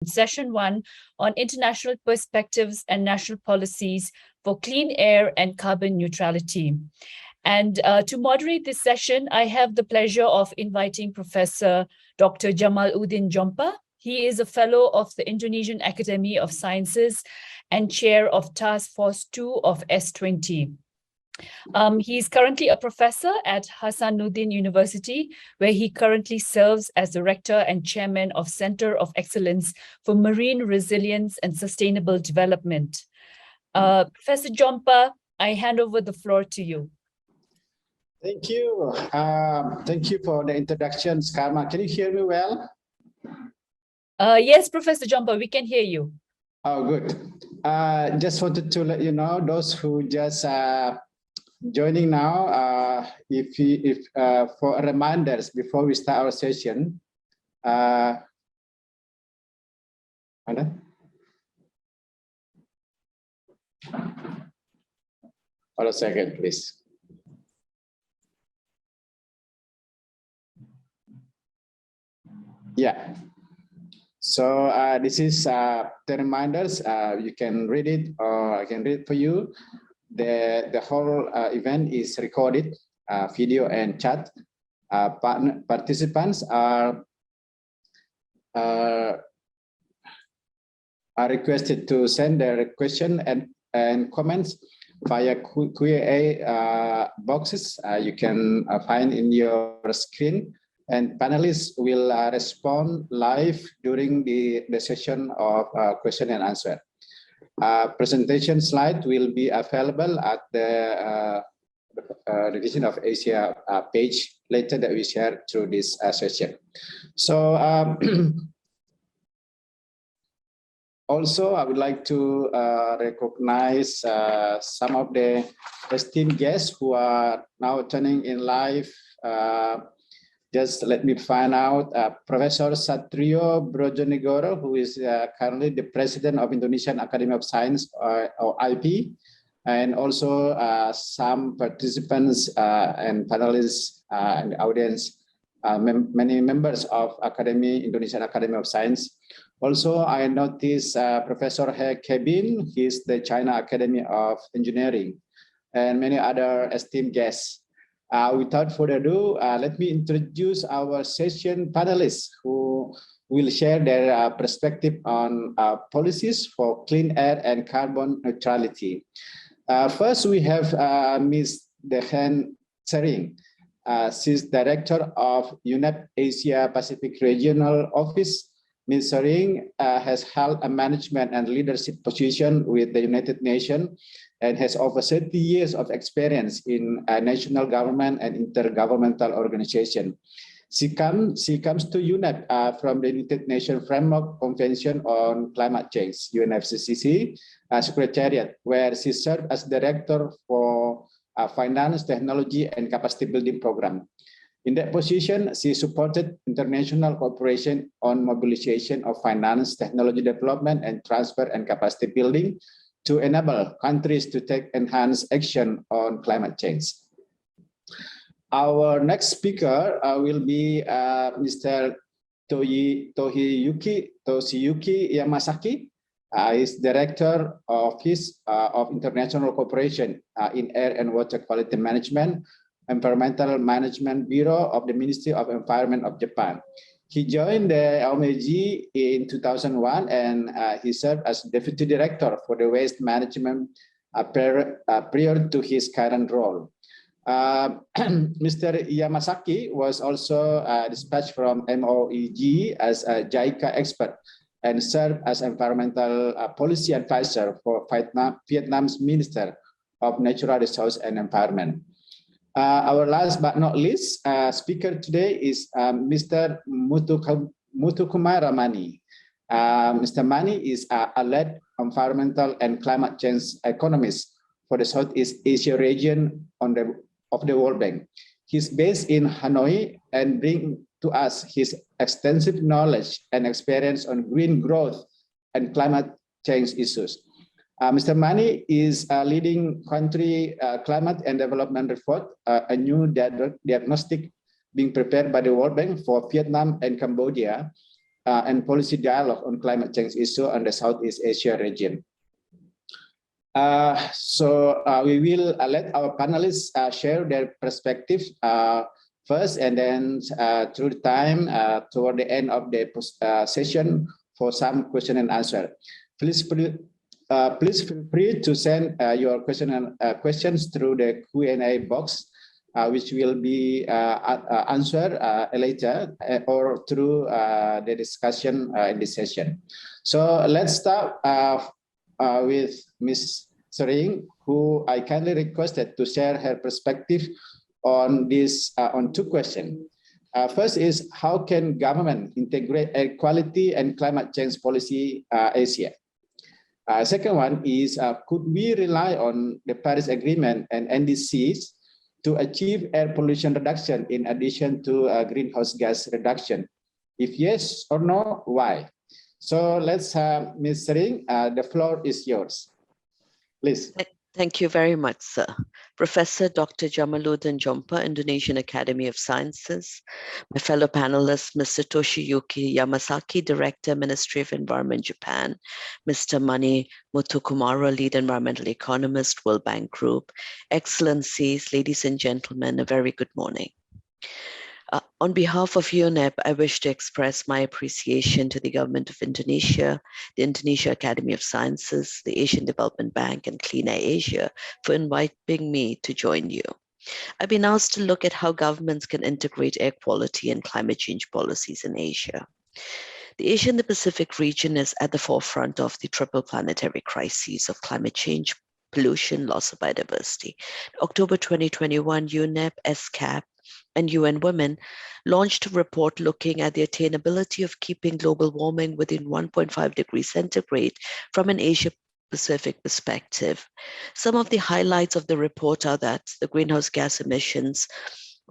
Session 1 on International Perspectives and National Policies for Clean Air and Carbon Neutrality. And to moderate this session, I have the pleasure of inviting Professor Dr. Jamaluddin Jompa. He is a fellow of the Indonesian Academy of Sciences and chair of Task Force 2 of S20. He is currently a professor at Hasanuddin University, where he currently serves as the rector and chairman of Center of Excellence for Marine Resilience and Sustainable Development. Professor Jompa, I hand over the floor to you. Thank you. Thank you for the introduction, Karma. Can you hear me well? Yes, Professor Jompa, we can hear you. Oh, good. Just wanted to let you know, those who just joining now, if for reminders before we start our session. Hold a second, please. Yeah. So this is the reminders. You can read it, or I can read it for you. The whole event is recorded, video and chat. Participants are requested to send their question and comments via Q&A boxes you can find in your screen. And panelists will respond live during the session of question and answer. Presentation slide will be available at the Religion of Asia page later that we share through this session. So also I would like to recognize some of the esteemed guests who are now turning in live. Just let me find out Professor Satrio Brojonegoro, who is currently the president of Indonesian Academy of Science, or IP, and also some participants and panelists and the audience, many members of Indonesian Academy of Science. Also, I noticed Professor He Kebin, he's the China Academy of Engineering, and many other esteemed guests. Without further ado, let me introduce our session panelists who will share their perspective on policies for clean air and carbon neutrality. First, we have Ms. Dehan Sering. She's Director of UNEP Asia Pacific Regional Office. Ms. Sering has held a management and leadership position with the United Nations and has over 30 years of experience in national government and intergovernmental organization. She comes to UNEP from the United Nations Framework Convention on Climate Change, UNFCCC, Secretariat, where she served as Director for Finance, Technology, and Capacity Building Program. In that position, she supported international cooperation on mobilization of finance, technology development, and transfer and capacity building to enable countries to take enhanced action on climate change. Our next speaker will be Mr. Toshiyuki Yamasaki. Is Director of International Cooperation in Air and Water Quality Management, Environmental Management Bureau of the Ministry of Environment of Japan. He joined the LMAG in 2001 and he served as Deputy Director for the Waste Management prior to his current role. Mr. Yamasaki was also dispatched from MOEG as a JICA expert and served as Environmental Policy Advisor for Vietnam's Minister of Natural Resources and Environment. Our last but not least speaker today is Mr. Muthukumar Mani. Mr. Mani is a lead environmental and climate change economist for the Southeast Asia region of the World Bank. He's based in Hanoi and brings to us his extensive knowledge and experience on green growth and climate change issues. Mr. Mani is leading country climate and development report, a new diagnostic being prepared by the World Bank for Vietnam and Cambodia and policy dialogue on climate change issue on the Southeast Asia region. We will let our panelists share their perspective first, and then through the time toward the end of the session for some question and answer. Please feel free to send your questions through the Q&A box, which will be answered later or through the discussion in this session. So let's start with Ms. Sering, who I kindly requested to share her perspective on this on two questions. First is, how can government integrate air quality and climate change policy Asia? Second one is, could we rely on the Paris Agreement and NDCs to achieve air pollution reduction in addition to greenhouse gas reduction? If yes or no, why? So let's have Ms. Sering, the floor is yours. Please. Thank you very much, sir. Professor Dr. Jamaluddin Jompa, Indonesian Academy of Sciences. My fellow panelists, Mr. Toshiyuki Yamasaki, Director, Ministry of Environment, Japan. Mr. Mani Muthukumara, Lead Environmental Economist, World Bank Group. Excellencies, ladies and gentlemen, a very good morning. On behalf of UNEP, I wish to express my appreciation to the Government of Indonesia, the Indonesia Academy of Sciences, the Asian Development Bank, and Clean Air Asia for inviting me to join you. I've been asked to look at how governments can integrate air quality and climate change policies in Asia. The Asia and the Pacific region is at the forefront of the triple planetary crises of climate change, pollution, loss of biodiversity. In October 2021, UNEP, SCAP, and UN Women launched a report looking at the attainability of keeping global warming within 1.5 degrees centigrade from an Asia-Pacific perspective. Some of the highlights of the report are that the greenhouse gas emissions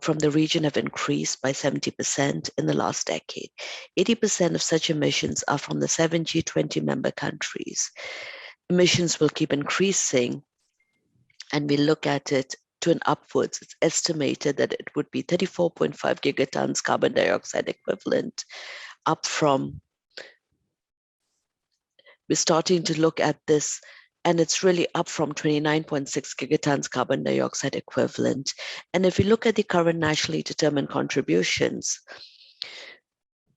from the region have increased by 70% in the last decade. 80% of such emissions are from the 7 G20 member countries. Emissions will keep increasing, and we look at it to an upwards. It's estimated that it would be 34.5 gigatons carbon dioxide equivalent, up from, we're starting to look at this, and it's really up from 29.6 gigatons carbon dioxide equivalent. And if we look at the current nationally determined contributions,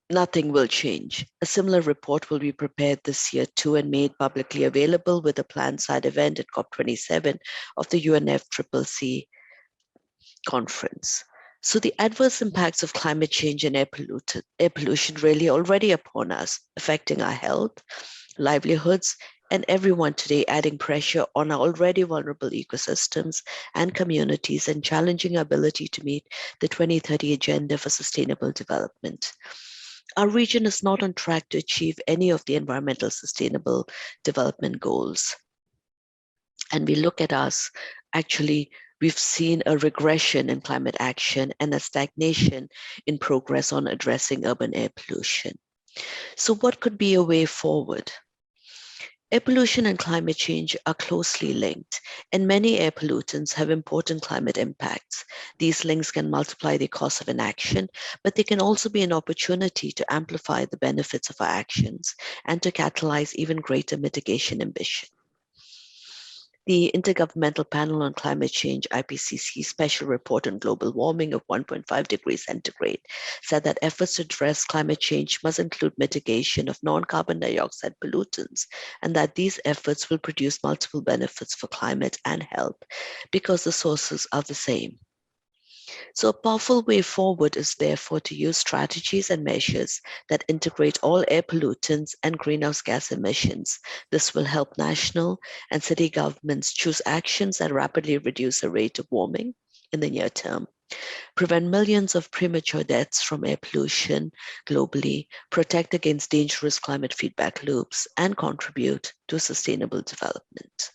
nothing will change. A similar report will be prepared this year too and made publicly available with a planned side event at COP27 of the UNFCCC conference. So the adverse impacts of climate change and air pollution really already upon us, affecting our health, livelihoods, and everyone today, adding pressure on our already vulnerable ecosystems and communities and challenging our ability to meet the 2030 Agenda for Sustainable Development. Our region is not on track to achieve any of the environmental sustainable development goals. And we look at us, actually, we've seen a regression in climate action and a stagnation in progress on addressing urban air pollution. So what could be a way forward? Air pollution and climate change are closely linked, and many air pollutants have important climate impacts. These links can multiply the cost of inaction, but they can also be an opportunity to amplify the benefits of our actions and to catalyze even greater mitigation ambition. The Intergovernmental Panel on Climate Change, IPCC Special Report on Global Warming of 1.5 degrees centigrade said that efforts to address climate change must include mitigation of non-carbon dioxide pollutants, and that these efforts will produce multiple benefits for climate and health because the sources are the same. So a powerful way forward is therefore to use strategies and measures that integrate all air pollutants and greenhouse gas emissions. This will help national and city governments choose actions that rapidly reduce the rate of warming in the near term, prevent millions of premature deaths from air pollution globally, protect against dangerous climate feedback loops, and contribute to sustainable development.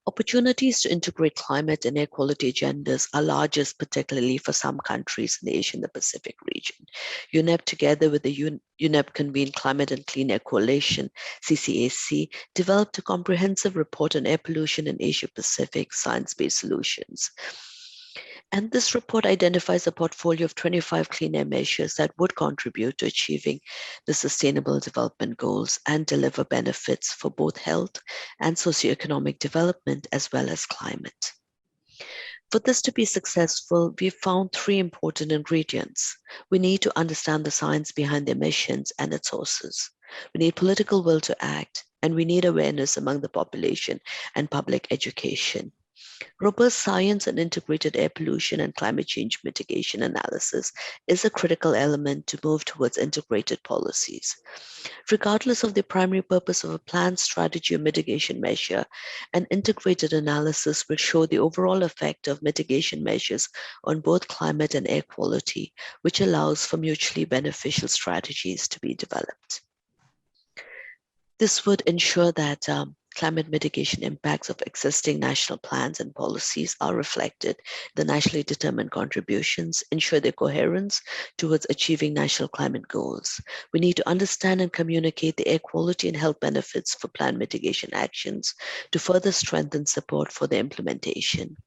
Opportunities to integrate climate and air quality agendas are largest, particularly for some countries in the Asia and the Pacific region. UNEP, together with the UNEP-convened Climate and Clean Air Coalition, CCAC, developed a comprehensive report on air pollution in Asia-Pacific, science-based solutions. And this report identifies a portfolio of 25 clean air measures that would contribute to achieving the Sustainable Development Goals and deliver benefits for both health and socioeconomic development as well as climate. For this to be successful, we found three important ingredients. We need to understand the science behind the emissions and its sources. We need political will to act, and we need awareness among the population and public education. Robust science and integrated air pollution and climate change mitigation analysis is a critical element to move towards integrated policies. Regardless of the primary purpose of a plan, strategy, or mitigation measure, an integrated analysis will show the overall effect of mitigation measures on both climate and air quality, which allows for mutually beneficial strategies to be developed. This would ensure that climate mitigation impacts of existing national plans and policies are reflected in the nationally determined contributions, ensure their coherence towards achieving national climate goals. We need to understand and communicate the air quality and health benefits for plan mitigation actions to further strengthen support for their implementation.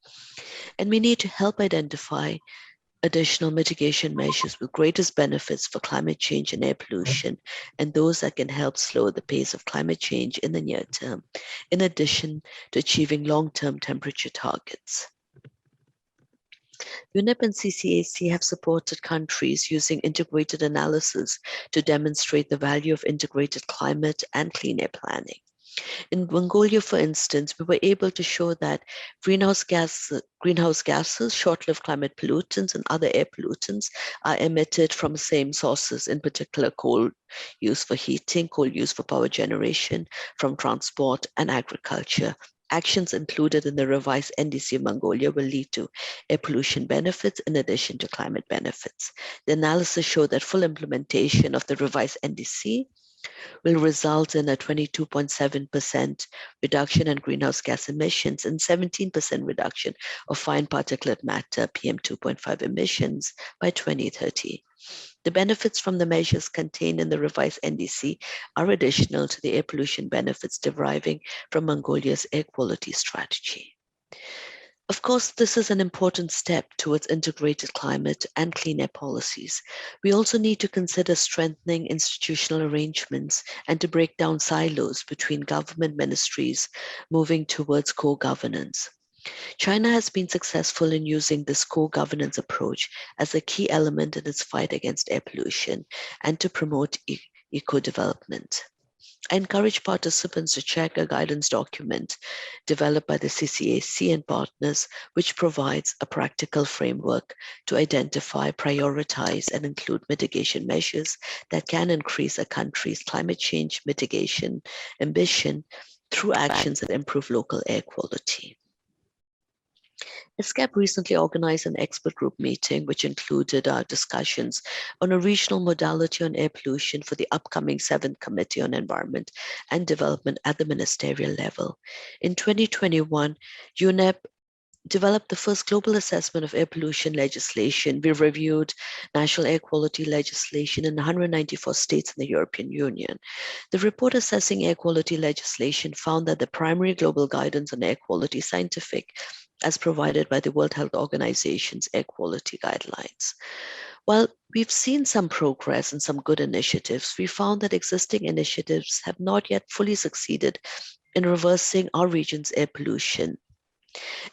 And we need to help identify additional mitigation measures with greatest benefits for climate change and air pollution, and those that can help slow the pace of climate change in the near term, in addition to achieving long-term temperature targets. UNEP and CCAC have supported countries using integrated analysis to demonstrate the value of integrated climate and clean air planning. In Mongolia, for instance, we were able to show that greenhouse gases, short-lived climate pollutants, and other air pollutants are emitted from the same sources, in particular coal used for heating, coal used for power generation, from transport and agriculture. Actions included in the revised NDC of Mongolia will lead to air pollution benefits in addition to climate benefits. The analysis showed that full implementation of the revised NDC will result in a 22.7% reduction in greenhouse gas emissions and 17% reduction of fine particulate matter PM2.5 emissions by 2030. The benefits from the measures contained in the revised NDC are additional to the air pollution benefits deriving from Mongolia's air quality strategy. Of course, this is an important step towards integrated climate and clean air policies. We also need to consider strengthening institutional arrangements and to break down silos between government ministries, moving towards co-governance. China has been successful in using this co-governance approach as a key element in its fight against air pollution and to promote eco-development. I encourage participants to check a guidance document developed by the CCAC and partners, which provides a practical framework to identify, prioritize, and include mitigation measures that can increase a country's climate change mitigation ambition through actions that improve local air quality. ESCAP recently organized an expert group meeting, which included discussions on a regional modality on air pollution for the upcoming 7th Committee on Environment and Development at the ministerial level. In 2021, UNEP developed the first global assessment of air pollution legislation. We reviewed national air quality legislation in 194 states in the European Union. The report assessing air quality legislation found that the primary global guidance on air quality is scientific, as provided by the World Health Organization's air quality guidelines. While we've seen some progress and some good initiatives, we found that existing initiatives have not yet fully succeeded in reversing our region's air pollution.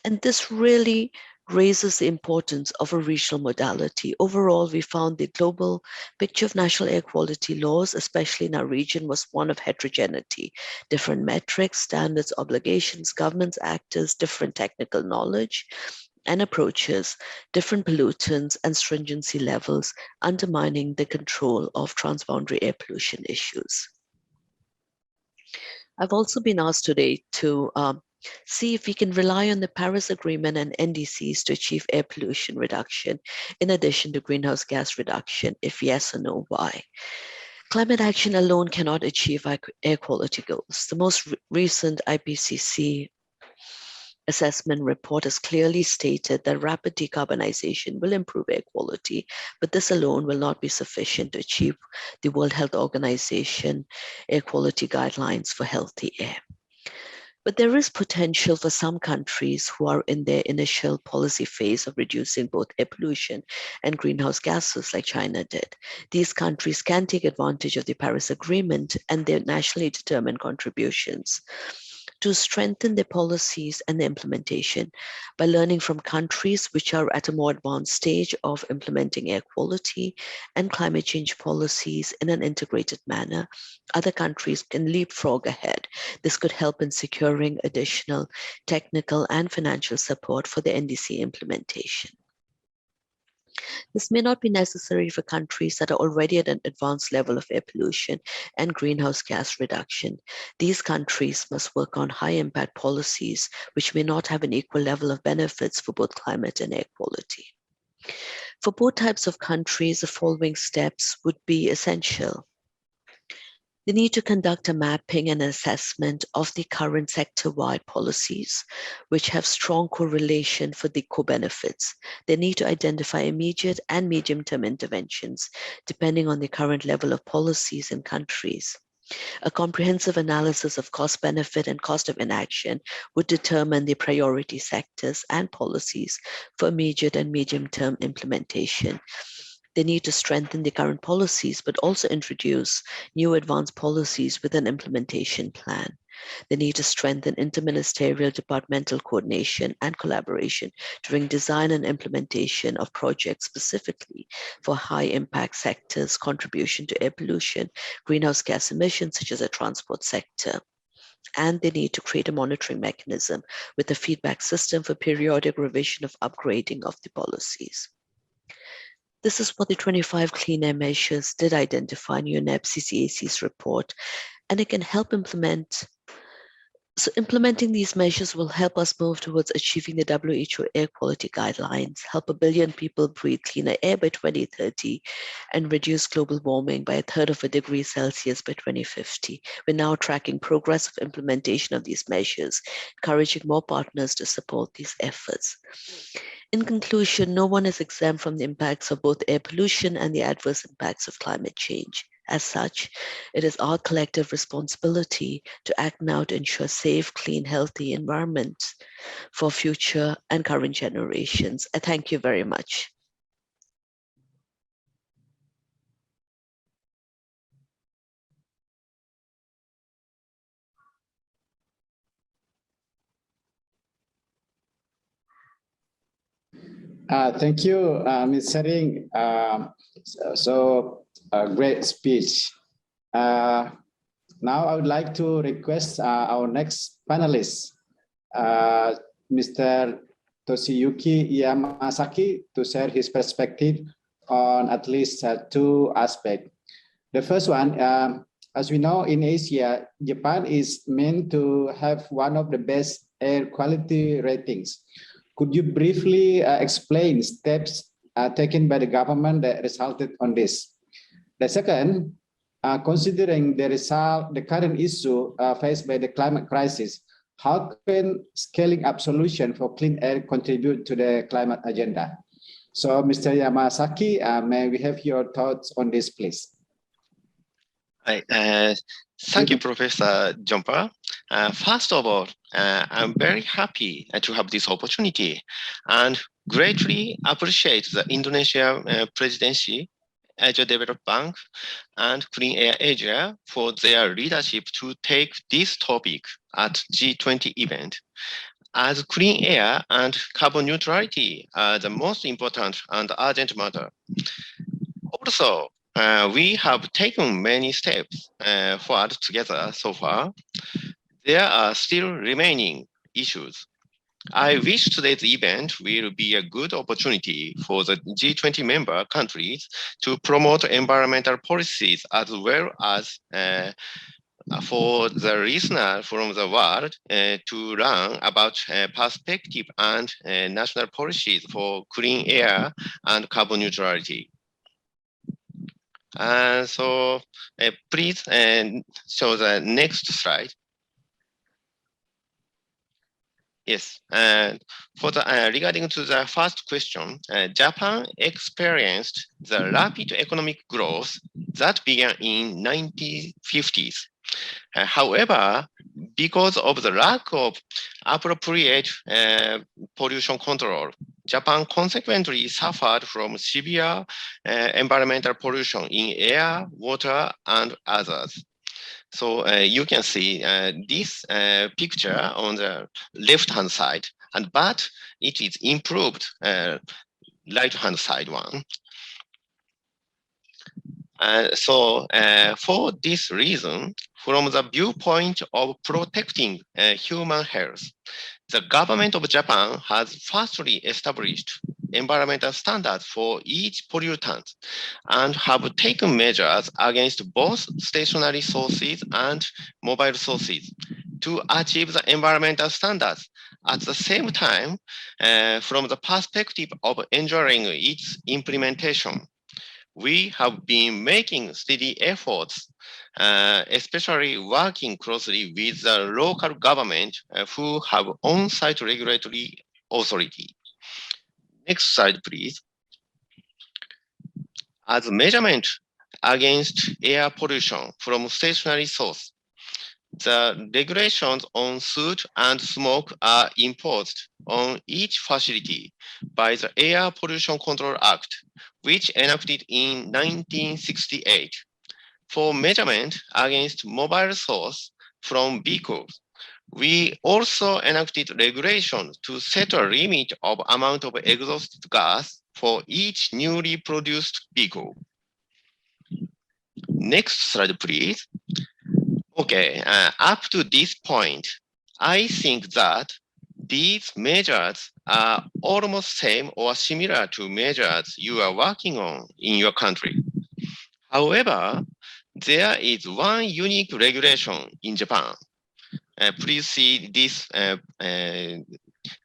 And this really raises the importance of a regional modality. Overall, we found the global picture of national air quality laws, especially in our region, was one of heterogeneity. Different metrics, standards, obligations, governments, actors, different technical knowledge and approaches, different pollutants and stringency levels, undermining the control of transboundary air pollution issues. I've also been asked today to see if we can rely on the Paris Agreement and NDCs to achieve air pollution reduction, in addition to greenhouse gas reduction. If yes or no, why? Climate action alone cannot achieve air quality goals. The most recent IPCC assessment report has clearly stated that rapid decarbonization will improve air quality, but this alone will not be sufficient to achieve the World Health Organization air quality guidelines for healthy air. But there is potential for some countries who are in their initial policy phase of reducing both air pollution and greenhouse gases like China did. These countries can take advantage of the Paris Agreement and their nationally determined contributions to strengthen their policies and their implementation by learning from countries which are at a more advanced stage of implementing air quality and climate change policies in an integrated manner. Other countries can leapfrog ahead. This could help in securing additional technical and financial support for the NDC implementation. This may not be necessary for countries that are already at an advanced level of air pollution and greenhouse gas reduction. These countries must work on high impact policies, which may not have an equal level of benefits for both climate and air quality. For both types of countries, the following steps would be essential. They need to conduct a mapping and assessment of the current sector-wide policies, which have strong correlation for the co-benefits. They need to identify immediate and medium-term interventions, depending on the current level of policies in countries. A comprehensive analysis of cost-benefit and cost of inaction would determine the priority sectors and policies for immediate and medium-term implementation. They need to strengthen the current policies, but also introduce new advanced policies with an implementation plan. They need to strengthen interministerial departmental coordination and collaboration during design and implementation of projects specifically for high impact sectors' contribution to air pollution, greenhouse gas emissions, such as the transport sector. And they need to create a monitoring mechanism with a feedback system for periodic revision of upgrading of the policies. This is what the 25 clean air measures did identify in UNEP CCAC's report, and it can help implement. So implementing these measures will help us move towards achieving the WHO air quality guidelines, help 1 billion people breathe cleaner air by 2030, and reduce global warming by 1/3 of a degree Celsius by 2050. We're now tracking progress of implementation of these measures, encouraging more partners to support these efforts. In conclusion, no one is exempt from the impacts of both air pollution and the adverse impacts of climate change. As such, it is our collective responsibility to act now to ensure safe, clean, healthy environments for future and current generations. I thank you very much. Thank you, Ms. Sering. Great speech. Now I would like to request our next panelist, Mr. Toshiyuki Yamasaki, to share his perspective on at least two aspects. The first one, as we know, in Asia, Japan is meant to have one of the best air quality ratings. Could you briefly explain steps taken by the government that resulted on this? The second, considering the current issue faced by the climate crisis, how can scaling up solution for clean air contribute to the climate agenda? So, Mr. Yamasaki, may we have your thoughts on this, please? Thank you, Professor Jompa. First of all, I'm very happy to have this opportunity and greatly appreciate the Indonesia presidency, Asia Development Bank, and Clean Air Asia for their leadership to take this topic at G20 event. As clean air and carbon neutrality are the most important and urgent matter. Also, we have taken many steps forward together so far. There are still remaining issues. I wish today's event will be a good opportunity for the G20 member countries to promote environmental policies as well as for the listener from the world to learn about perspective and national policies for clean air and carbon neutrality. So please show the next slide. Yes, for the regarding to the first question, Japan experienced the rapid economic growth that began in 1950s However, because of the lack of appropriate pollution control, Japan consequently suffered from severe environmental pollution in air, water, and others. So you can see this picture on the left-hand side, but it is improved right-hand side one. So for this reason, from the viewpoint of protecting human health, the government of Japan has firstly established environmental standards for each pollutant and have taken measures against both stationary sources and mobile sources to achieve the environmental standards. At the same time, from the perspective of ensuring its implementation, we have been making steady efforts, especially working closely with the local government who have on-site regulatory authority. Next slide, please. As measurement against air pollution from stationary source, the regulations on soot and smoke are imposed on each facility by the Air Pollution Control Act, which enacted in 1968. For measurement against mobile source from vehicles, we also enacted regulations to set a limit of amount of exhaust gas for each newly produced vehicle. Next slide, please. Okay, up to this point, I think that these measures are almost same or similar to measures you are working on in your country. However, there is one unique regulation in Japan. Please see this,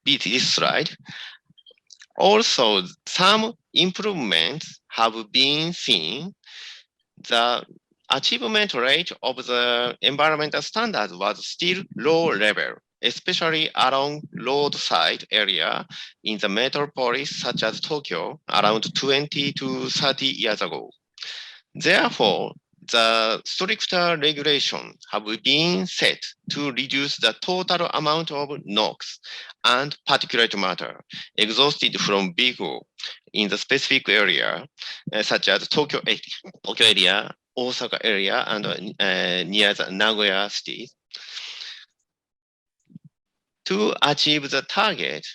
this slide. Also, some improvements have been seen. The achievement rate of the environmental standards was still low level, especially along roadside area in the metropolis such as Tokyo around 20 to 30 years ago. Therefore, the stricter regulations have been set to reduce the total amount of NOx and particulate matter exhausted from vehicle in the specific area, such as Tokyo area, Osaka area, and near the Nagoya city. To achieve the target,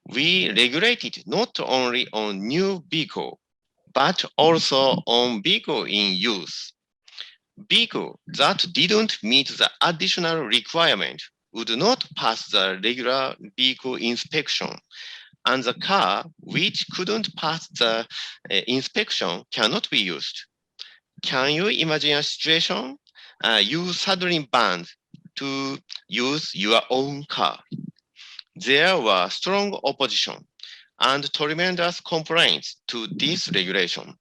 we regulated not only on new vehicle, but also on vehicle in use. Vehicle that didn't meet the additional requirement would not pass the regular vehicle inspection, and the car which couldn't pass the inspection cannot be used. Can you imagine a situation? You suddenly banned to use your own car. There were strong opposition and tremendous complaints to this regulation.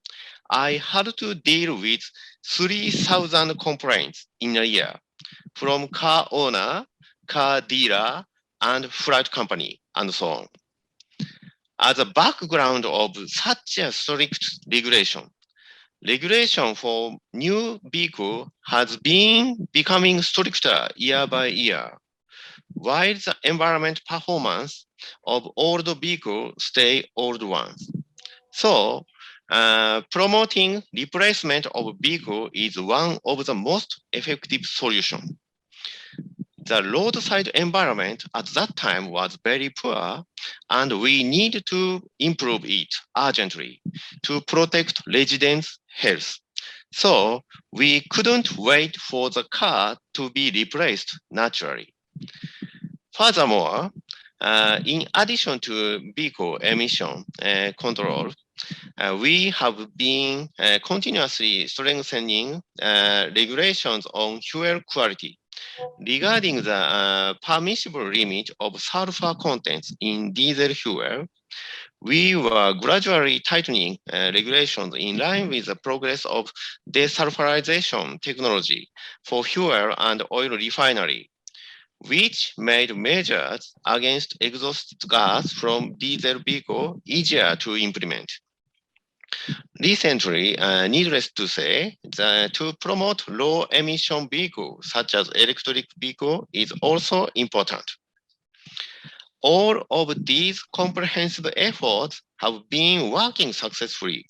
I had to deal with 3,000 complaints in a year from car owner, car dealer, and freight company, and so on. As a background of such a strict regulation for new vehicle has been becoming stricter year by year, while the environment performance of old vehicles stay old ones. So, promoting replacement of vehicle is one of the most effective solutions. The roadside environment at that time was very poor, and we need to improve it urgently to protect residents' health. So we couldn't wait for the car to be replaced naturally. Furthermore, in addition to vehicle emission control, we have been continuously strengthening regulations on fuel quality. Regarding the permissible limit of sulfur contents in diesel fuel, we were gradually tightening regulations in line with the progress of desulfurization technology for fuel and oil refinery, which made measures against exhaust gas from diesel vehicle easier to implement. Recently, needless to say, to promote low-emission vehicles such as electric vehicle is also important. All of these comprehensive efforts have been working successfully,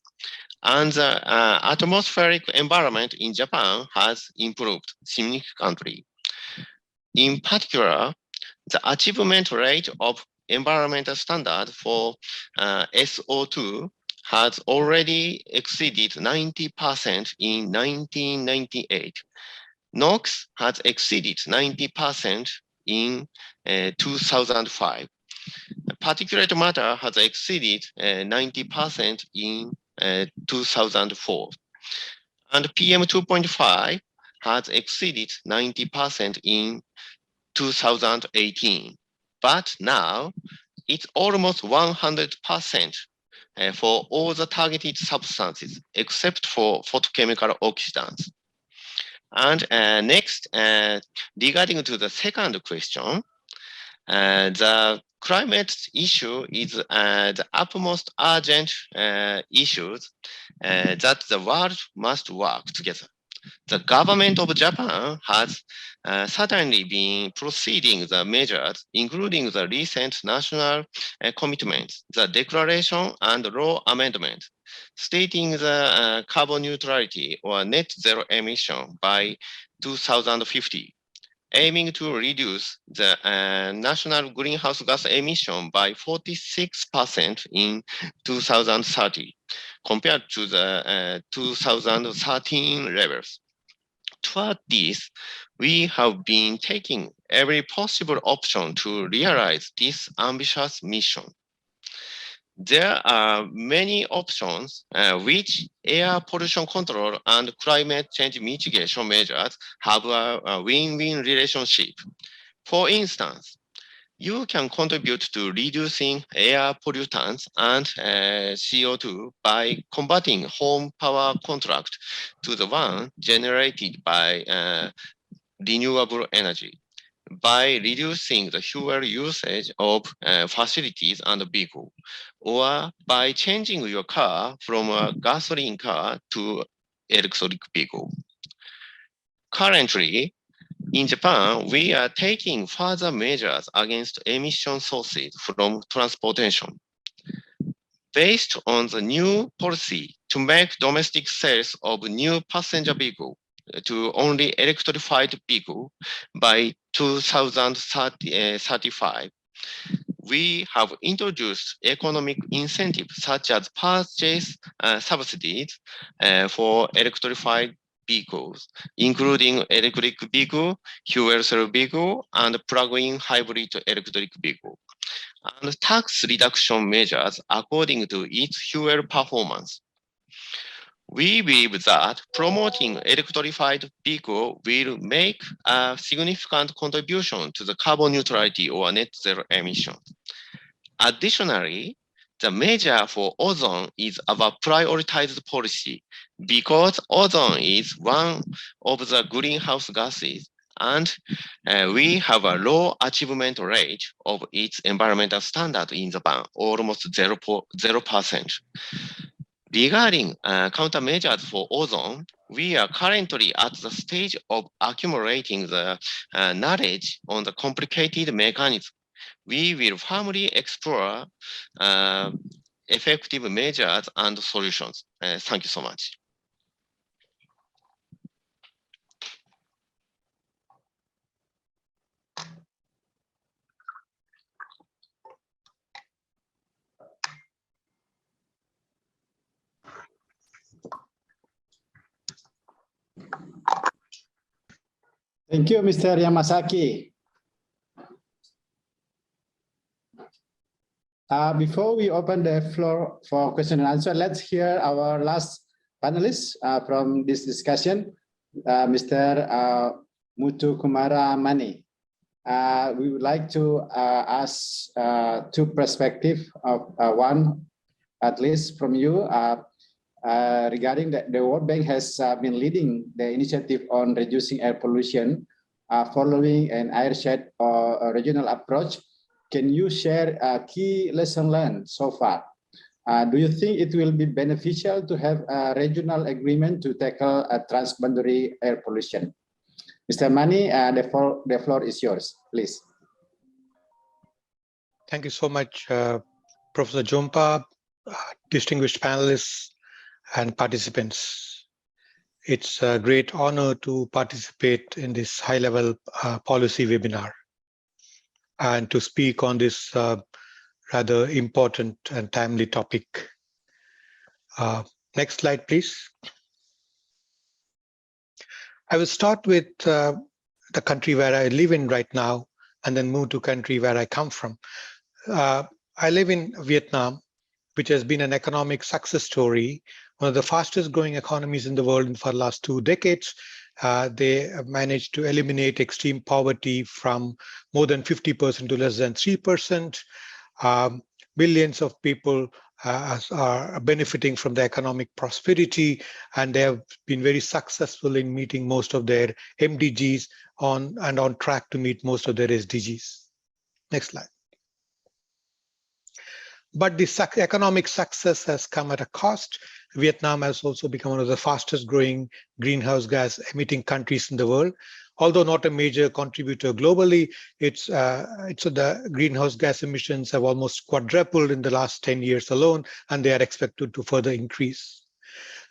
and the atmospheric environment in Japan has improved significantly. In particular, the achievement rate of environmental standard for SO2 has already exceeded 90% in 1998. NOx has exceeded 90% in 2005. Particulate matter has exceeded 90% in 2004. And PM 2.5 has exceeded 90% in 2018. But now it's almost 100% for all the targeted substances except for photochemical oxidants. And next, regarding to the second question, the climate issue is the utmost urgent issues that the world must work together. The government of Japan has certainly been proceeding the measures, including the recent national commitments, the declaration and law amendment, stating the carbon neutrality or net zero emission by 2050, aiming to reduce the national greenhouse gas emission by 46% in 2030, compared to the 2013 levels. Toward this, we have been taking every possible option to realize this ambitious mission. There are many options which air pollution control and climate change mitigation measures have a win-win relationship. For instance, you can contribute to reducing air pollutants and CO2 by converting home power contract to the one generated by renewable energy, by reducing the fuel usage of facilities and vehicles, or by changing your car from a gasoline car to electric vehicle. Currently, in Japan, we are taking further measures against emission sources from transportation. Based on the new policy to make domestic sales of new passenger vehicle to only electrified vehicle by 2035, we have introduced economic incentives such as purchase subsidies for electrified vehicles, including electric vehicle, fuel cell vehicle, and plug-in hybrid electric vehicle, and tax reduction measures according to its fuel performance. We believe that promoting electrified vehicle will make a significant contribution to the carbon neutrality or net zero emissions. Additionally, the measure for ozone is our prioritized policy because ozone is one of the greenhouse gases, and we have a low achievement rate of its environmental standard in Japan, almost 0%. Regarding countermeasures for ozone, we are currently at the stage of accumulating the knowledge on the complicated mechanism. We will firmly explore effective measures and solutions. Thank you so much. Thank you, Mr. Yamasaki. Before we open the floor for question and answer, let's hear our last panelist from this discussion, Mr. Muthu Kumara Mani. We would like to ask two perspectives of one, at least from you, regarding the World Bank has been leading the initiative on reducing air pollution following an airshed or a regional approach. Can you share a key lesson learned so far Do you think it will be beneficial to have a regional agreement to tackle a transboundary air pollution? Mr. Mani, the floor is yours, please. Thank you so much, Professor Jompa, distinguished panelists and participants. It's a great honor to participate in this high-level policy webinar and to speak on this rather important and timely topic. Next slide, please. I will start with the country where I live in right now and then move to country where I come from. I live in Vietnam, which has been an economic success story, one of the fastest growing economies in the world for the last 2 decades. They have managed to eliminate extreme poverty from more than 50% to less than 3%. Millions of people are benefiting from the economic prosperity, and they have been very successful in meeting most of their MDGs and on track to meet most of their SDGs. Next slide. But the economic success has come at a cost. Vietnam has also become one of the fastest growing greenhouse gas emitting countries in the world. Although not a major contributor globally, the greenhouse gas emissions have almost quadrupled in the last 10 years alone, and they are expected to further increase.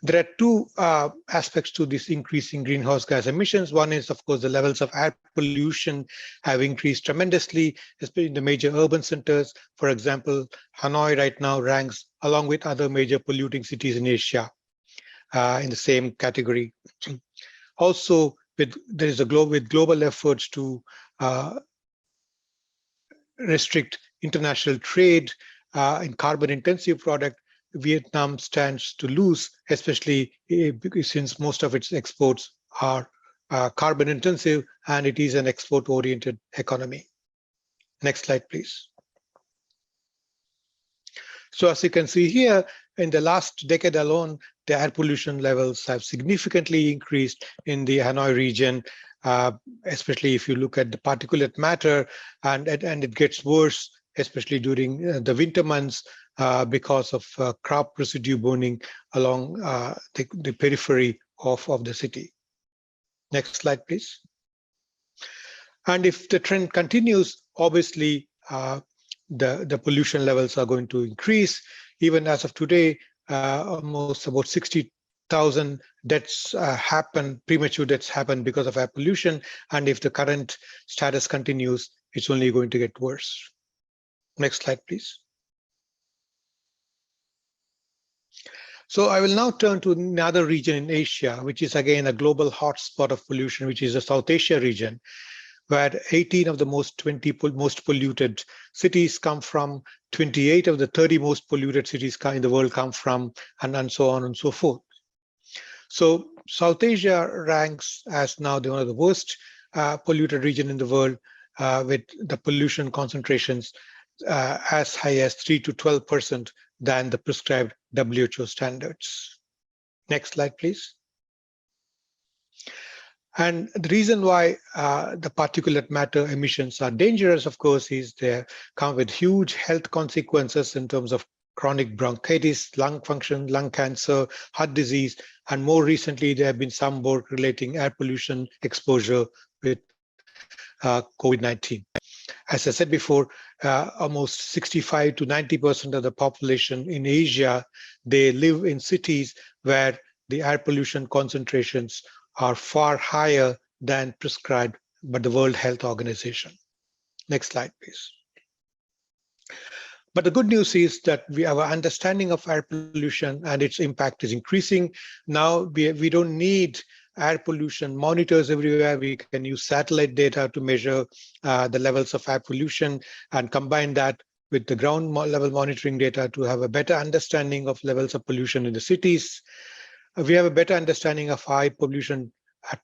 There are 2 aspects to this increasing greenhouse gas emissions. One is, of course, the levels of air pollution have increased tremendously, especially in the major urban centers. For example, Hanoi right now ranks along with other major polluting cities in Asia in the same category. Also, with global efforts to restrict international trade in carbon-intensive product, Vietnam stands to lose, especially since most of its exports are carbon intensive and it is an export oriented economy. Next slide, please. So as you can see here, in the last decade alone, the air pollution levels have significantly increased in the Hanoi region, especially if you look at the particulate matter, and it gets worse, especially during the winter months, because of crop residue burning along the periphery of the city. Next slide, please. And if the trend continues, obviously the pollution levels are going to increase. Even as of today, almost about 60,000 deaths premature deaths happen because of air pollution. And if the current status continues, it's only going to get worse. Next slide, please. So I will now turn to another region in Asia, which is again a global hotspot of pollution, which is the South Asia region, where 18 of the most polluted cities come from, 28 of the 30 most polluted cities in the world come from, and so on and so forth. So South Asia ranks as now one of the worst polluted region in the world, with the pollution concentrations as high as 3 to 12% than the prescribed WHO standards. Next slide, please. And the reason why the particulate matter emissions are dangerous, of course, is they come with huge health consequences in terms of chronic bronchitis, lung function, lung cancer, heart disease, and more recently, there have been some work relating air pollution exposure with COVID-19. As I said before, almost 65 to 90% of the population in Asia, they live in cities where the air pollution concentrations are far higher than prescribed by the World Health Organization. Next slide, please. But the good news is that our understanding of air pollution and its impact is increasing. Now we don't need air pollution monitors everywhere. We can use satellite data to measure the levels of air pollution and combine that with the ground level monitoring data to have a better understanding of levels of pollution in the cities. We have a better understanding of high pollution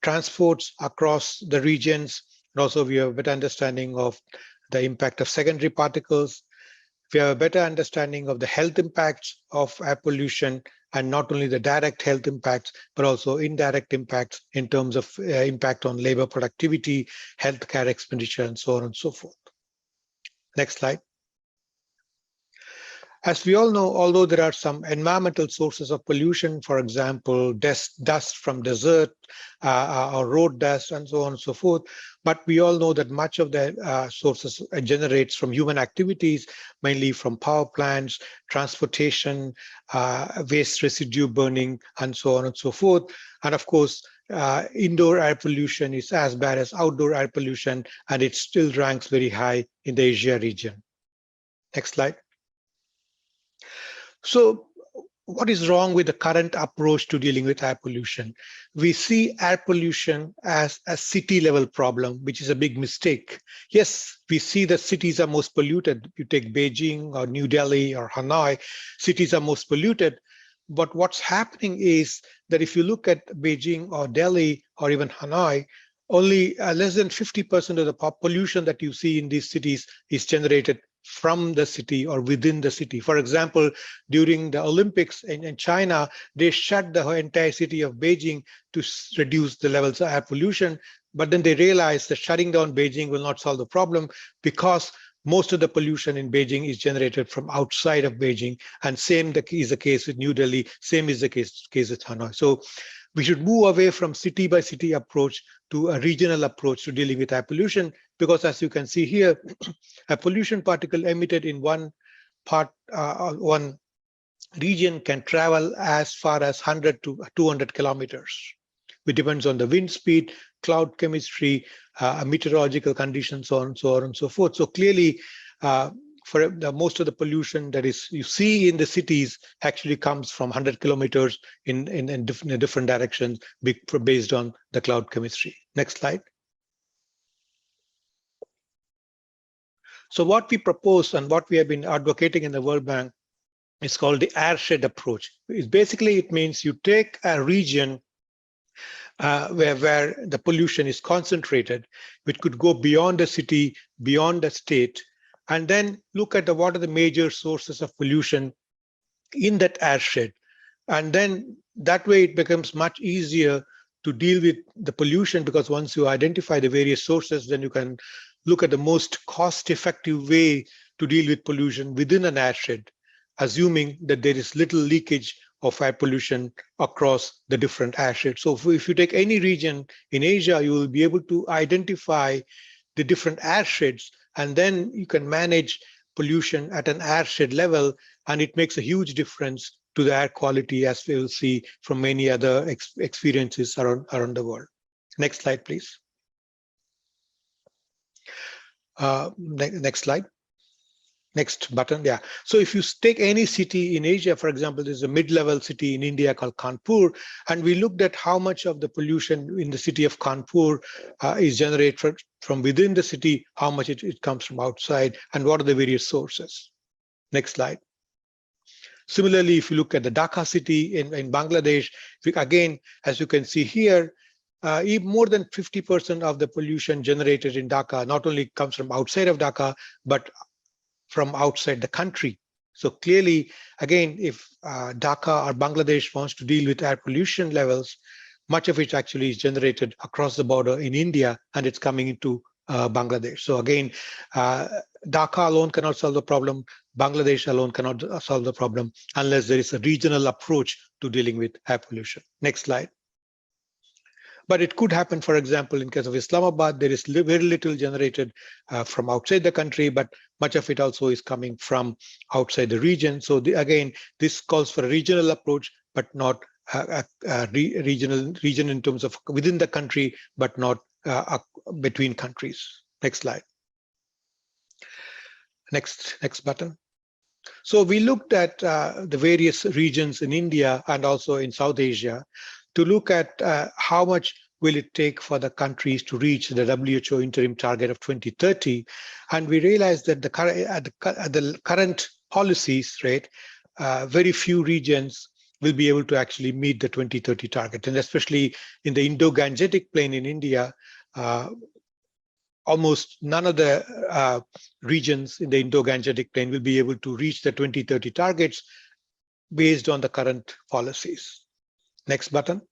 transports across the regions. And also we have a better understanding of the impact of secondary particles. We have a better understanding of the health impacts of air pollution, and not only the direct health impacts, but also indirect impacts in terms of impact on labor productivity, healthcare expenditure, and so on and so forth. Next slide. As we all know, although there are some environmental sources of pollution, for example, dust from desert or road dust and so on and so forth, but we all know that much of the sources generates from human activities, mainly from power plants, transportation, waste residue burning, and so on and so forth. And of course, indoor air pollution is as bad as outdoor air pollution, and it still ranks very high in the Asia region. Next slide. So what is wrong with the current approach to dealing with air pollution? We see air pollution as a city level problem, which is a big mistake. Yes, we see that cities are most polluted. You take Beijing or New Delhi or Hanoi, cities are most polluted. But what's happening is that if you look at Beijing or Delhi or even Hanoi, only less than 50% of the pollution that you see in these cities is generated from the city or within the city. For example, during the Olympics in China, they shut the entire city of Beijing to reduce the levels of air pollution. But then they realized that shutting down Beijing will not solve the problem, because most of the pollution in Beijing is generated from outside of Beijing. And same is the case with New Delhi, same is the case with Hanoi. So we should move away from city by city approach to a regional approach to dealing with air pollution, because as you can see here, a pollution particle emitted in one region can travel as far as 100 to 200 kilometers. It depends on the wind speed, cloud chemistry, meteorological conditions, so on and so forth. So clearly, for most of the pollution that is you see in the cities actually comes from 100 kilometers in different directions based on the cloud chemistry. Next slide. So what we propose and what we have been advocating in the World Bank is called the airshed approach. It means you take a region where the pollution is concentrated, which could go beyond the city, beyond the state, and then look at what are the major sources of pollution in that airshed. And then that way it becomes much easier to deal with the pollution, because once you identify the various sources, then you can look at the most cost-effective way to deal with pollution within an airshed, assuming that there is little leakage of air pollution across the different airsheds. So if you take any region in Asia, you will be able to identify the different airsheds, and then you can manage pollution at an airshed level, and it makes a huge difference to the air quality, as we will see from many other experiences around the world. Next slide, please. Next slide. Next button, yeah. So if you take any city in Asia, for example, there's a mid-level city in India called Kanpur, and we looked at how much of the pollution in the city of Kanpur is generated from within the city, how much it comes from outside, and what are the various sources. Next slide. Similarly, if you look at the Dhaka city in Bangladesh, again, as you can see here, more than 50% of the pollution generated in Dhaka not only comes from outside of Dhaka, but from outside the country. So clearly, again, if Dhaka or Bangladesh wants to deal with air pollution levels, much of it actually is generated across the border in India, and it's coming into Bangladesh. So again, Dhaka alone cannot solve the problem. Bangladesh alone cannot solve the problem unless there is a regional approach to dealing with air pollution. Next slide. But it could happen, for example, in case of Islamabad, there is very little generated from outside the country, but much of it also is coming from outside the region. So again, this calls for a regional approach, but not a region in terms of within the country, but not between countries. Next slide. Next button. So we looked at the various regions in India and also in South Asia to look at how much will it take for the countries to reach the WHO interim target of 2030. And we realized that the current policies, right, very few regions will be able to actually meet the 2030 target. And especially in the Indo-Gangetic plain in India, almost none of the regions in the Indo-Gangetic plain will be able to reach the 2030 targets based on the current policies. Next button.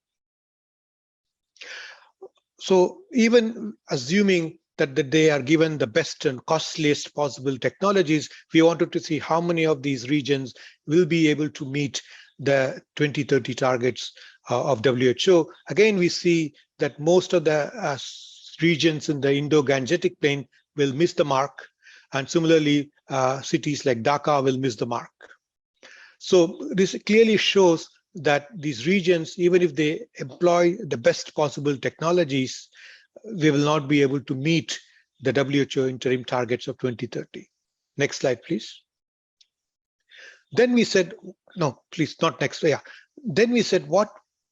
So even assuming that they are given the best and costliest possible technologies. We wanted to see how many of these regions will be able to meet the 2030 targets of WHO. Again, we see that most of the regions in the Indo-Gangetic plain will miss the mark, and similarly, cities like Dhaka will miss the mark. So this clearly shows that these regions, even if they employ the best possible technologies, they will not be able to meet the WHO interim targets of 2030. Next slide, please. Then we said, no, please, not next. Yeah. Then we said, what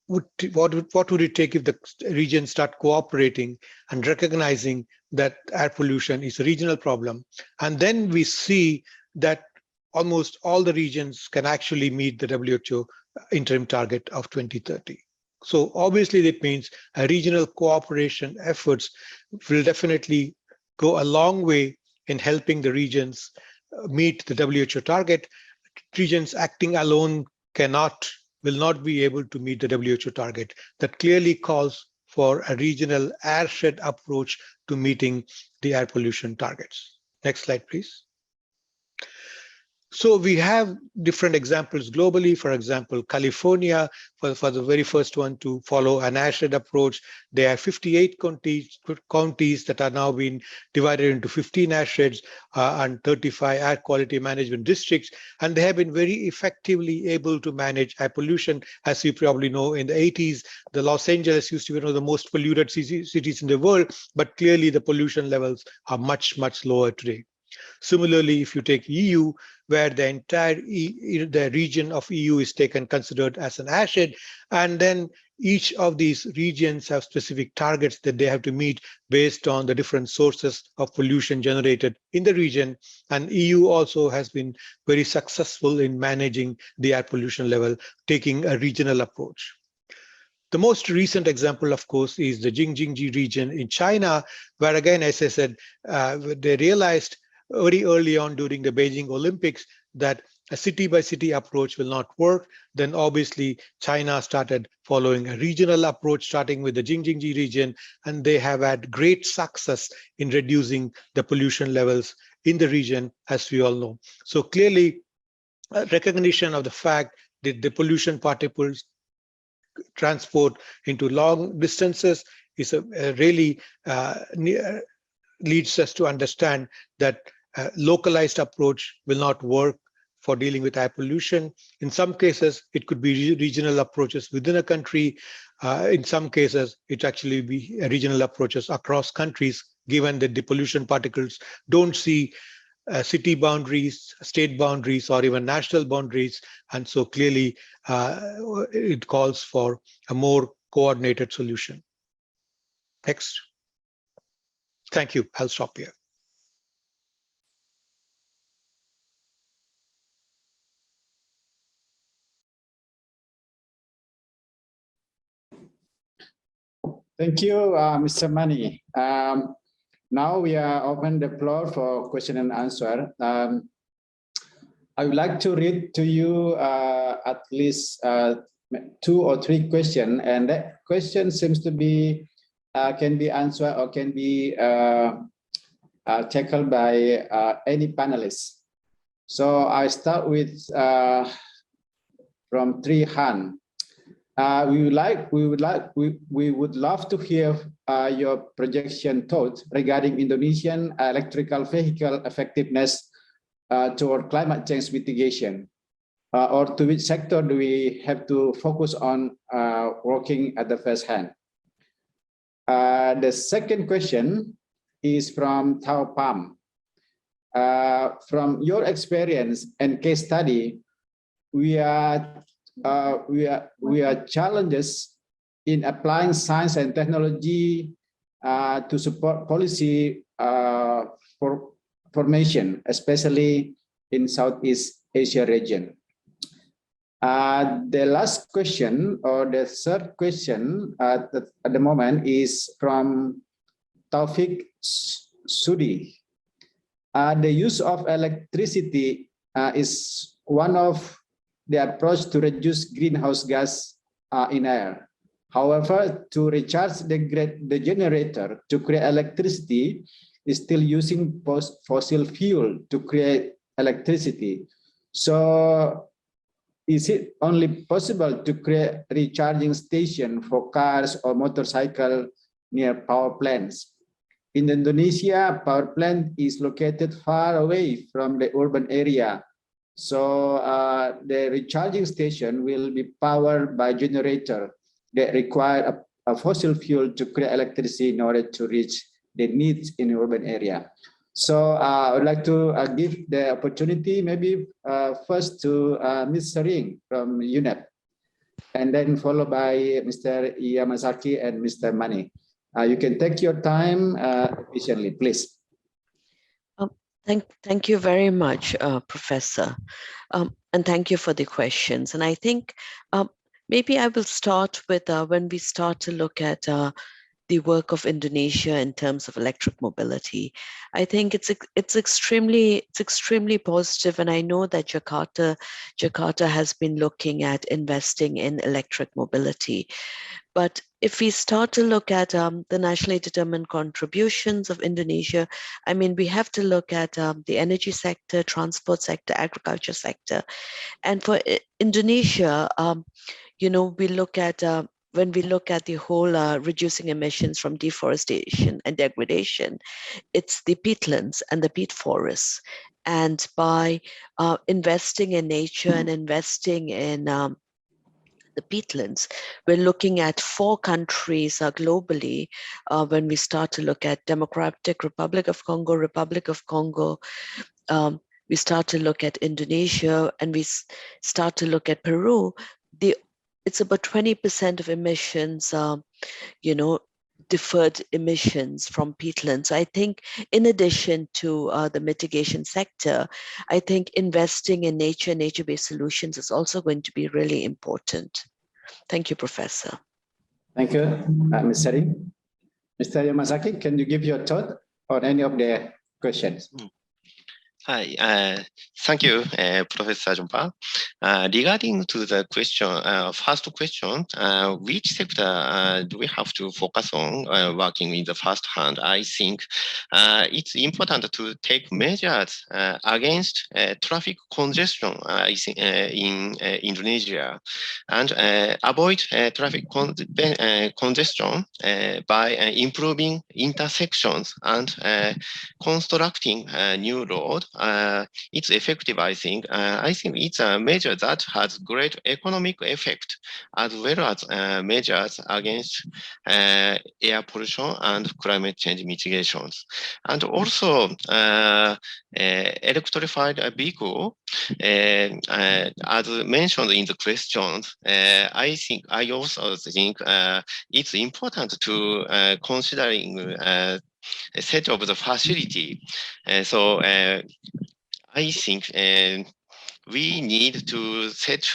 would it take if the regions start cooperating and recognizing that air pollution is a regional problem? And then we see that almost all the regions can actually meet the WHO interim target of 2030. So obviously that means a regional cooperation efforts will definitely go a long way in helping the regions meet the WHO target. Regions acting alone will not be able to meet the WHO target. That clearly calls for a regional airshed approach to meeting the air pollution targets. Next slide, please. So we have different examples globally. For example, California, for the very first one to follow an airshed approach, there are 58 counties that are now being divided into 15 airsheds and 35 air quality management districts. And they have been very effectively able to manage air pollution. As you probably know, in the 80s, the Los Angeles used to be one of the most polluted cities in the world, but clearly the pollution levels are much, much lower today. Similarly, if you take EU, where the entire the region of EU is considered as an airshed, and then each of these regions have specific targets that they have to meet based on the different sources of pollution generated in the region. And EU also has been very successful in managing the air pollution level, taking a regional approach. The most recent example, of course, is the Jing-Jin-Ji region in China, where again, as I said, they realized very early on during the Beijing Olympics that a city-by-city approach will not work. Then obviously China started following a regional approach, starting with the Jing-Jin-Ji region, and they have had great success in reducing the pollution levels in the region, as we all know. So clearly, recognition of the fact that the pollution particles transport into long distances is really leads us to understand that a localized approach will not work for dealing with air pollution. In some cases, it could be regional approaches within a country. In some cases, it actually be regional approaches across countries, given that the pollution particles don't see city boundaries, state boundaries, or even national boundaries. And so clearly, it calls for a more coordinated solution. Next. Thank you. I'll stop here. Thank you, Mr. Mani. Now we are open the floor for question and answer. I would like to read to you at least 2 or 3 questions, and that question seems to be can be answered or can be tackled by any panelist. So I start with from Tri Han. We would love to hear your projection thoughts regarding Indonesian electrical vehicle effectiveness toward climate change mitigation, or to which sector do we have to focus on working at the first hand. The second question is from Tao Pam. From your experience and case study, we are challenges in applying science and technology to support policy formation, especially in Southeast Asia region. The last question, or the third question at the moment, is from Taufik Sudi. The use of electricity is one of the approach to reduce greenhouse gas in air. However, to recharge the generator to create electricity is still using fossil fuel to create electricity. So is it only possible to create recharging station for cars or motorcycle near power plants? In Indonesia, power plant is located far away from the urban area. So the recharging station will be powered by generator that require a fossil fuel to create electricity in order to reach the needs in the urban area. So I would like to give the opportunity maybe first to Ms. Sering from UNEP, and then followed by Mr. Yamazaki and Mr. Mani. You can take your time efficiently, please. Thank you very much, Professor. And thank you for the questions. And I think maybe I will start with when we start to look at the work of Indonesia in terms of electric mobility. I think it's extremely positive, and I know that Jakarta has been looking at investing in electric mobility. But if we start to look at the nationally determined contributions of Indonesia, I mean, we have to look at the energy sector, transport sector, agriculture sector. And for Indonesia, you know, we look at when we look at the whole reducing emissions from deforestation and degradation, it's the peatlands and the peat forests. And by investing in nature and investing in the peatlands, we're looking at 4 countries globally when we start to look at Democratic Republic of Congo, we start to look at Indonesia, and we start to look at Peru. It's about 20% of emissions, you know, deferred emissions from peatlands. So I think in addition to the mitigation sector, I think investing in nature-based solutions is also going to be really important. Thank you, Professor. Thank you, Ms. Sering. Mr. Yamazaki, can you give your thought on any of the questions? Hi, thank you, Professor Jompa. Regarding to the question, first question, which sector do we have to focus on working in the first hand? I think it's important to take measures against traffic congestion in Indonesia, and avoid traffic congestion by improving intersections and constructing new roads. It's effective, I think. I think it's a measure that has great economic effect, as well as measures against air pollution and climate change mitigations. And also, electrified vehicle, as mentioned in the questions, I also think it's important to considering set of the facility. So I think we need to set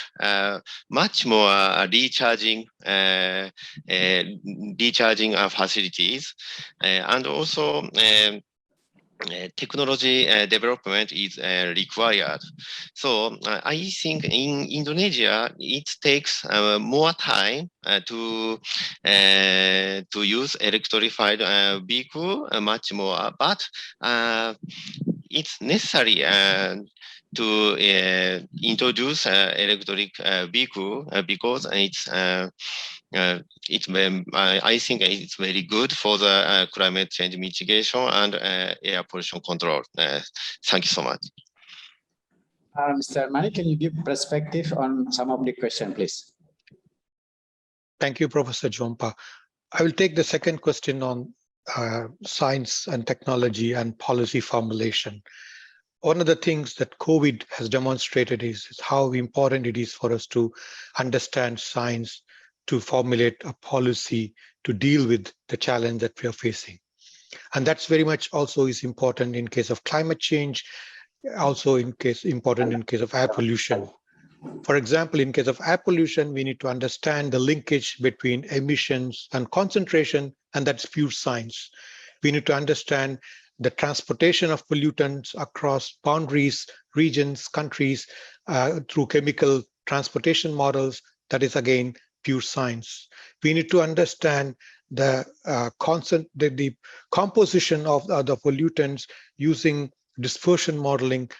much more recharging facilities, and also technology development is required. So I think in Indonesia, it takes more time to use electrified vehicle much more, but it's necessary to introduce electric vehicle because I think it's very good for the climate change mitigation and air pollution control. Thank you so much. Mr. Mani, can you give perspective on some of the question, please? Thank you, Professor Jompa. I will take the second question on science and technology and policy formulation. One of the things that COVID has demonstrated is how important it is for us to understand science, to formulate a policy to deal with the challenge that we are facing. And that's very much also is important in case of climate change, also important in case of air pollution. For example, in case of air pollution, we need to understand the linkage between emissions and concentration, and that's pure science. We need to understand the transportation of pollutants across boundaries, regions, countries, through chemical transportation models. That is, again, pure science. We need to understand the the composition of the pollutants using dispersion modeling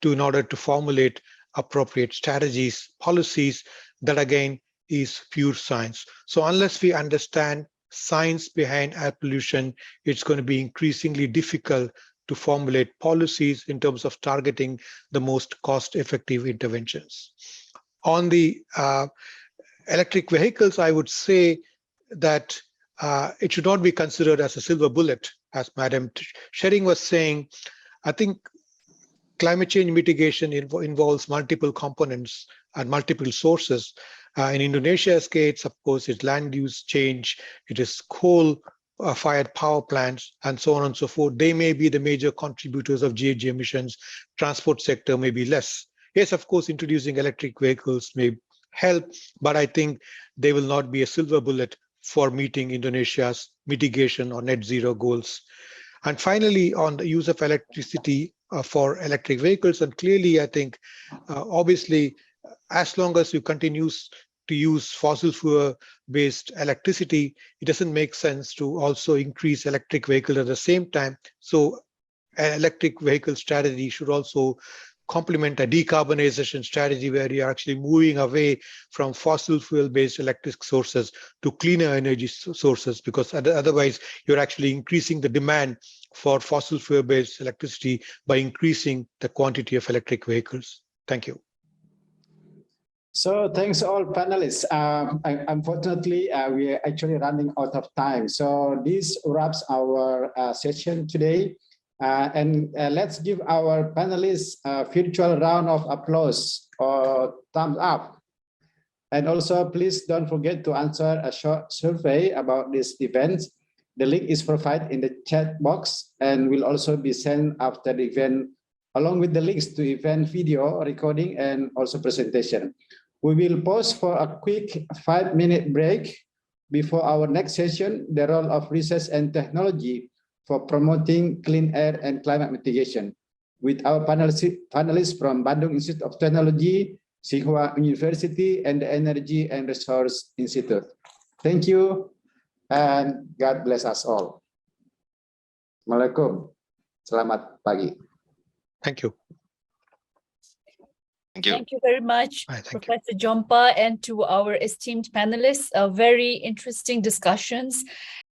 in order to formulate appropriate strategies, policies. That again is pure science. So unless we understand science behind air pollution, it's going to be increasingly difficult to formulate policies in terms of targeting the most cost-effective interventions. On the electric vehicles, I would say that it should not be considered as a silver bullet, as Madam Shering was saying. I think climate change mitigation involves multiple components and multiple sources. In Indonesia's case, of course, it's land use change, it is coal-fired power plants, and so on and so forth. They may be the major contributors of GHG emissions. Transport sector may be less. Yes, of course, introducing electric vehicles may help, but I think they will not be a silver bullet for meeting Indonesia's mitigation or net zero goals. And finally, on the use of electricity for electric vehicles, and clearly, I think, obviously, as long as you continue to use fossil fuel-based electricity, it doesn't make sense to also increase electric vehicles at the same time. So an electric vehicle strategy should also complement a decarbonization strategy where you're actually moving away from fossil fuel-based electric sources to cleaner energy sources, because otherwise you're actually increasing the demand for fossil fuel-based electricity by increasing the quantity of electric vehicles. Thank you. So thanks all panelists. Unfortunately, we are actually running out of time. So this wraps our session today. Let's give our panelists a virtual round of applause or thumbs up. And also, please don't forget to answer a short survey about this event. The link is provided in the chat box and will also be sent after the event, along with the links to event video recording and also presentation. We will pause for a quick 5-minute break before our next session, the role of research and technology for promoting clean air and climate mitigation, with our panelists from Bandung Institute of Technology, Tsinghua University, and the Energy and Resource Institute. Thank you, and God bless us all. Assalamualaikum. Selamat pagi. Thank you. Thank you. Thank you very much, Professor Jompa, and to our esteemed panelists. Very interesting discussions.